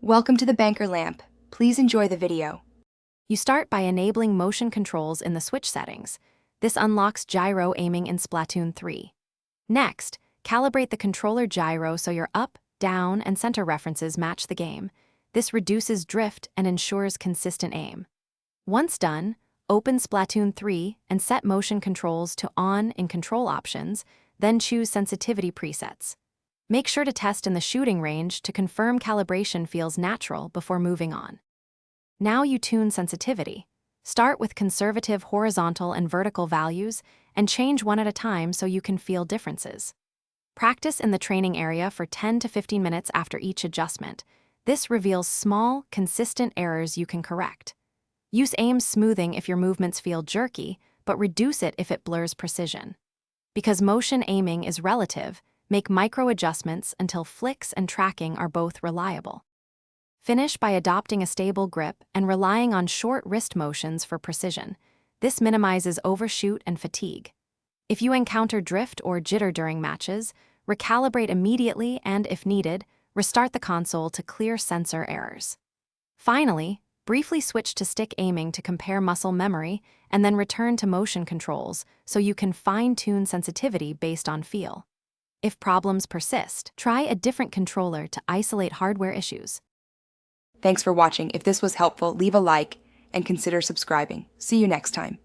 Welcome to the Banker Lamp. Please enjoy the video. You start by enabling motion controls in the switch settings. This unlocks gyro aiming in Splatoon 3. Next, calibrate the controller gyro so your up, down, and center references match the game. This reduces drift and ensures consistent aim. Once done, open Splatoon 3 and set motion controls to on in control options, then choose sensitivity presets. Make sure to test in the shooting range to confirm calibration feels natural before moving on. Now you tune sensitivity. Start with conservative horizontal and vertical values and change one at a time so you can feel differences. Practice in the training area for 10 to 15 minutes after each adjustment. This reveals small, consistent errors you can correct. Use aim smoothing if your movements feel jerky, but reduce it if it blurs precision. Because motion aiming is relative, make micro adjustments until flicks and tracking are both reliable. Finish by adopting a stable grip and relying on short wrist motions for precision. This minimizes overshoot and fatigue. If you encounter drift or jitter during matches, recalibrate immediately and, if needed, restart the console to clear sensor errors. Finally, briefly switch to stick aiming to compare muscle memory and then return to motion controls so you can fine-tune sensitivity based on feel. If problems persist, try a different controller to isolate hardware issues. Thanks for watching. If this was helpful, leave a like and consider subscribing. See you next time.